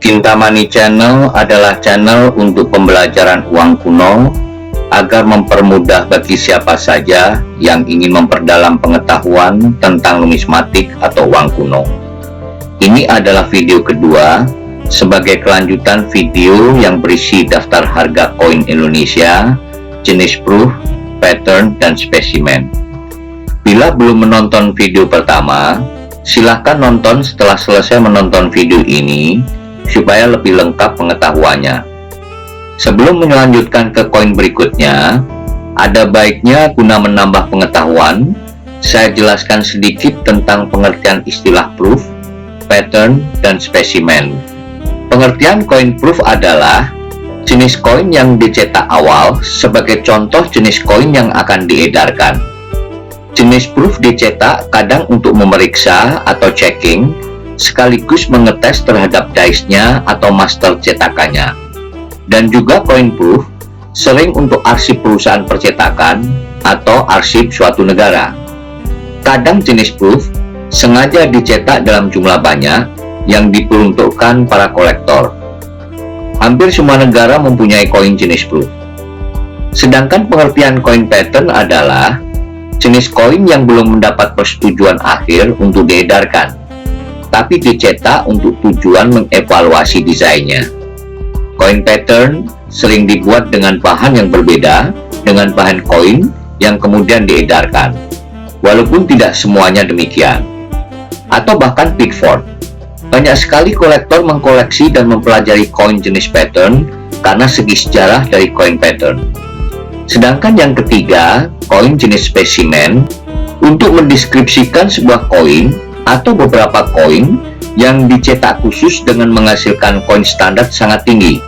Cinta Money Channel adalah channel untuk pembelajaran uang kuno agar mempermudah bagi siapa saja yang ingin memperdalam pengetahuan tentang numismatik atau uang kuno. Ini adalah video kedua sebagai kelanjutan video yang berisi daftar harga koin Indonesia, jenis proof, pattern, dan spesimen. Bila belum menonton video pertama, silahkan nonton setelah selesai menonton video ini supaya lebih lengkap pengetahuannya. Sebelum melanjutkan ke koin berikutnya, ada baiknya guna menambah pengetahuan, saya jelaskan sedikit tentang pengertian istilah proof, pattern, dan spesimen. Pengertian koin proof adalah jenis koin yang dicetak awal sebagai contoh jenis koin yang akan diedarkan. Jenis proof dicetak kadang untuk memeriksa atau checking, sekaligus mengetes terhadap dice-nya atau master cetakannya. Dan juga koin proof sering untuk arsip perusahaan percetakan atau arsip suatu negara. Kadang jenis proof sengaja dicetak dalam jumlah banyak yang diperuntukkan para kolektor. Hampir semua negara mempunyai koin jenis proof. Sedangkan pengertian koin pattern adalah jenis koin yang belum mendapat persetujuan akhir untuk diedarkan, tapi dicetak untuk tujuan mengevaluasi desainnya. Koin pattern sering dibuat dengan bahan yang berbeda dengan bahan koin yang kemudian diedarkan, walaupun tidak semuanya demikian. Atau bahkan Pickford. Banyak sekali kolektor mengkoleksi dan mempelajari koin jenis pattern karena segi sejarah dari koin pattern. Sedangkan yang ketiga, koin jenis spesimen, untuk mendeskripsikan sebuah koin atau beberapa koin yang dicetak khusus dengan menghasilkan koin standar sangat tinggi.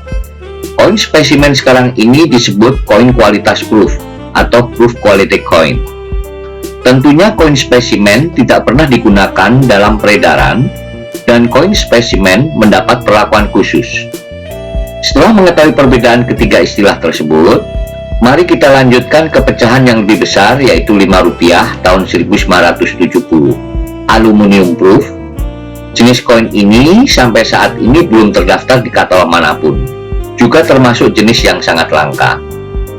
Koin spesimen sekarang ini disebut koin kualitas proof atau proof quality coin. Tentunya koin spesimen tidak pernah digunakan dalam peredaran dan koin spesimen mendapat perlakuan khusus. Setelah mengetahui perbedaan ketiga istilah tersebut, mari kita lanjutkan ke pecahan yang lebih besar, yaitu Rp5 tahun 1970. Aluminium proof. Jenis koin ini sampai saat ini belum terdaftar di katalog manapun, juga termasuk jenis yang sangat langka.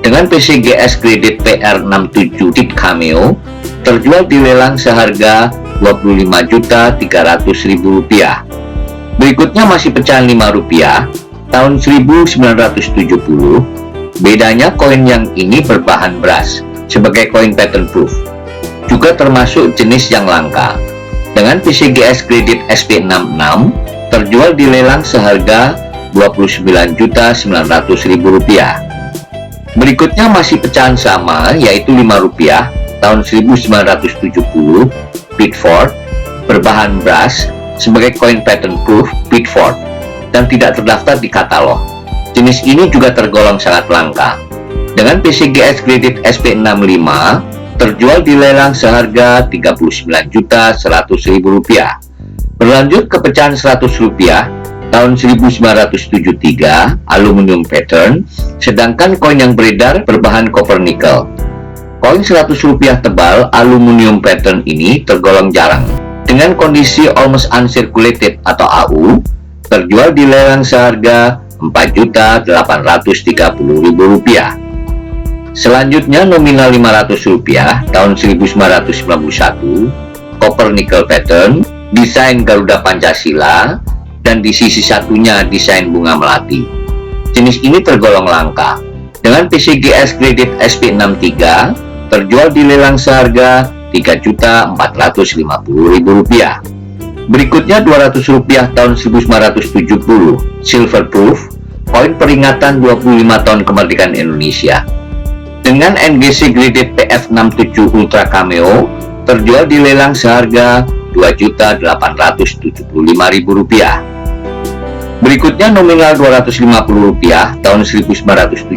Dengan PCGS Credit PR67 tip cameo terjual di lelang seharga Rp25.300.000. Berikutnya masih pecahan Rp5 tahun 1970. Bedanya koin yang ini berbahan beras sebagai koin pattern proof, juga termasuk jenis yang langka. Dengan PCGS Credit SP66 terjual di lelang seharga Rp29.900.000. Berikutnya masih pecahan sama, yaitu Rp5 tahun 1970 Pickford berbahan beras sebagai koin pattern proof Pickford dan tidak terdaftar di katalog. Jenis ini juga tergolong sangat langka. Dengan PCGS Credit SP65 terjual di lelang seharga Rp39.100.000. Berlanjut ke pecahan Rp100 tahun 1973 aluminium pattern, sedangkan koin yang beredar berbahan copper nickel. Koin Rp100 tebal aluminium pattern ini tergolong jarang. Dengan kondisi almost uncirculated atau AU, terjual di lelang seharga Rp4.830.000. Selanjutnya nominal Rp500 tahun 1991 copper nickel pattern, desain Garuda Pancasila, dan di sisi satunya desain bunga melati. Jenis ini tergolong langka. Dengan PCGS Credit SP63 terjual di lelang seharga Rp3.450.000. Berikutnya Rp200 tahun 1970 silver proof, koin peringatan 25 tahun kemerdekaan Indonesia. Dengan NGC Credit PF67 Ultra Cameo terjual di lelang seharga Rp2.875.000. Berikutnya nominal Rp250 tahun 1970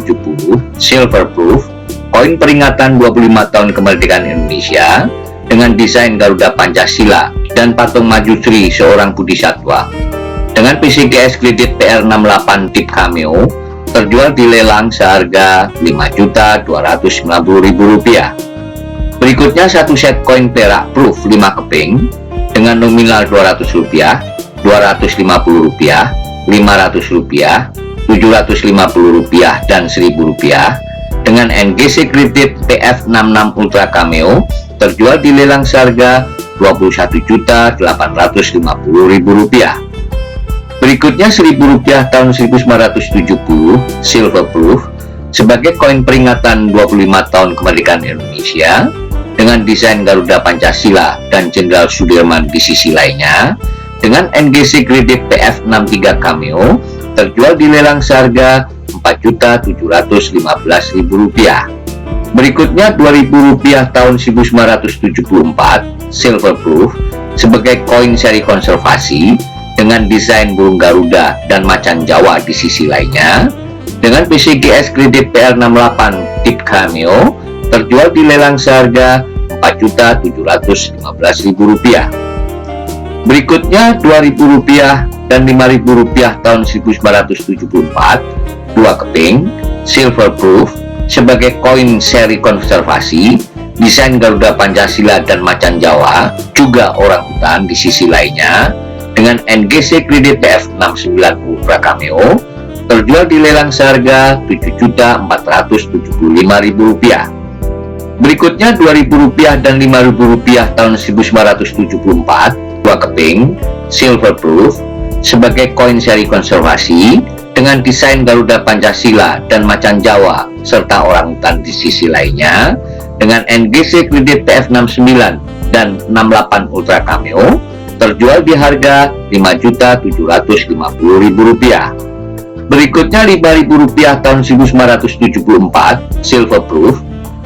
silver proof, koin peringatan 25 tahun kemerdekaan Indonesia dengan desain Garuda Pancasila dan patung Maju Sri seorang bodhisatwa. Dengan PCGS Credit PR68 tip cameo terjual di lelang seharga Rp5.290.000. Berikutnya satu set koin perak proof 5 keping dengan nominal Rp200, Rp250, Rp500, Rp750, dan Rp1.000 dengan NGC kredit PF66 Ultra Cameo terjual di lelang seharga Rp21.850.000. Berikutnya Rp1.000 tahun 1970 Silver Proof sebagai koin peringatan 25 tahun kemerdekaan Indonesia dengan desain Garuda Pancasila dan Jenderal Sudirman di sisi lainnya dengan NGC kredit PF63 Cameo terjual di lelang seharga Rp4.715.000. Berikutnya Rp2.000 tahun 1974 Silver Proof sebagai koin seri konservasi dengan desain burung Garuda dan macan Jawa di sisi lainnya dengan PCGS kredit PR68 tip Cameo terjual di lelang seharga Rp4.715.000. Berikutnya Rp2.000 dan Rp5.000 tahun 1974 dua keping Silver Proof sebagai koin seri konservasi desain Garuda Pancasila dan macan Jawa juga orang hutan di sisi lainnya dengan NGC kredit PF69 Ultra Cameo terjual di lelang seharga Rp7.475.000. Berikutnya Rp2.000 dan Rp5.000 tahun 1974 dua keping Silver Proof sebagai koin seri konservasi dengan desain Garuda Pancasila dan macan Jawa serta orang hutan di sisi lainnya dengan NGC kredit PF69 dan 68 Ultra Cameo terjual di harga Rp5.750.000. Berikutnya Rp5.000 tahun 1974 Silver Proof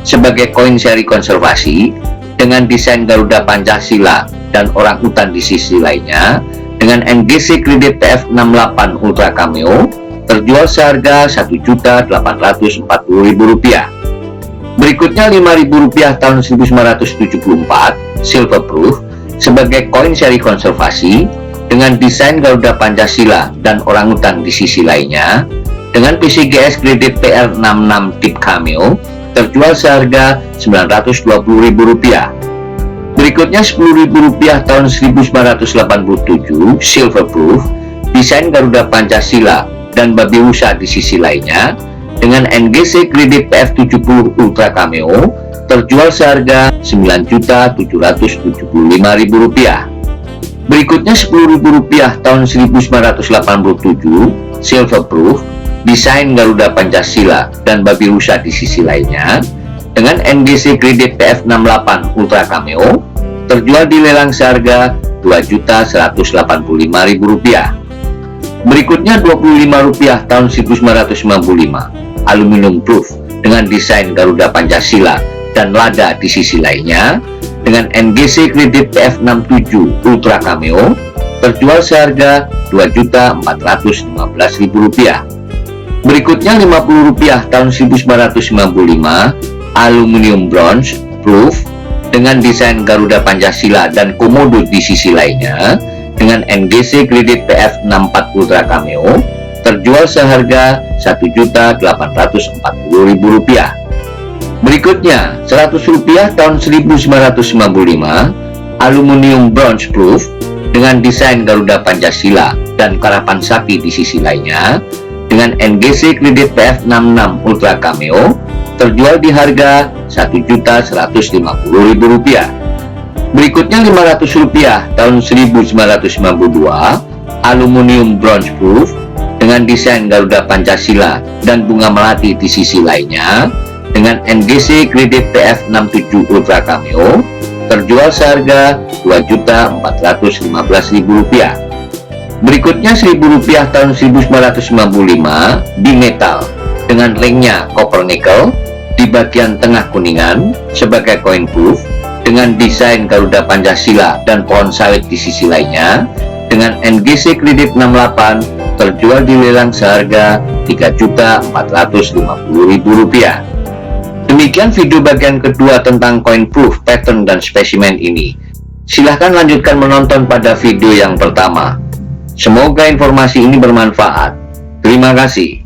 sebagai koin seri konservasi dengan desain Garuda Pancasila dan orang hutan di sisi lainnya dengan NGC kredit PF68 Ultra Cameo terjual seharga Rp1.840.000. Berikutnya Rp5.000 tahun 1974 Silver Proof sebagai koin seri konservasi dengan desain Garuda Pancasila dan orang hutan di sisi lainnya dengan PCGS kredit PR66 tip Cameo terjual seharga Rp920.000. Berikutnya Rp10.000 tahun 1987 Silver Proof desain Garuda Pancasila dan babi rusa di sisi lainnya dengan NGC kredit PF70 Ultra Cameo terjual seharga Rp9.775.000. Berikutnya Rp10.000 tahun 1987 Silver Proof desain Garuda Pancasila dan babi rusa di sisi lainnya dengan NGC kredit PF68 Ultra Cameo terjual di lelang seharga Rp2.185.000. Berikutnya Rp25 tahun 1995 Aluminium Proof dengan desain Garuda Pancasila dan lada di sisi lainnya dengan NGC kredit PF67 Ultra Cameo terjual seharga Rp2.415.000. Berikutnya Rp50 tahun 1995 Aluminium Bronze Proof dengan desain Garuda Pancasila dan komodo di sisi lainnya dengan NGC kredit PF64 Ultra Cameo terjual seharga Rp1.840.000. Berikutnya Rp100 tahun 1995 Aluminium Bronze Proof dengan desain Garuda Pancasila dan karapan sapi di sisi lainnya dengan NGC kredit PF66 Ultra Cameo terjual di harga Rp1.150.000. Berikutnya Rp500 tahun 1992 Aluminium Bronze Proof dengan desain Garuda Pancasila dan bunga melati di sisi lainnya dengan NGC kredit PF67 Ultra Cameo terjual seharga Rp2.415.000. Berikutnya Rp1.000 tahun 1995 di metal dengan ringnya copper nickel di bagian tengah kuningan sebagai koin proof dengan desain Garuda Pancasila dan pohon sawit di sisi lainnya dengan NGC kredit 68 terjual di lelang seharga Rp3.450.000. Demikian video bagian kedua tentang coin proof, pattern, dan spesimen ini. Silahkan lanjutkan menonton pada video yang pertama. Semoga informasi ini bermanfaat. Terima kasih.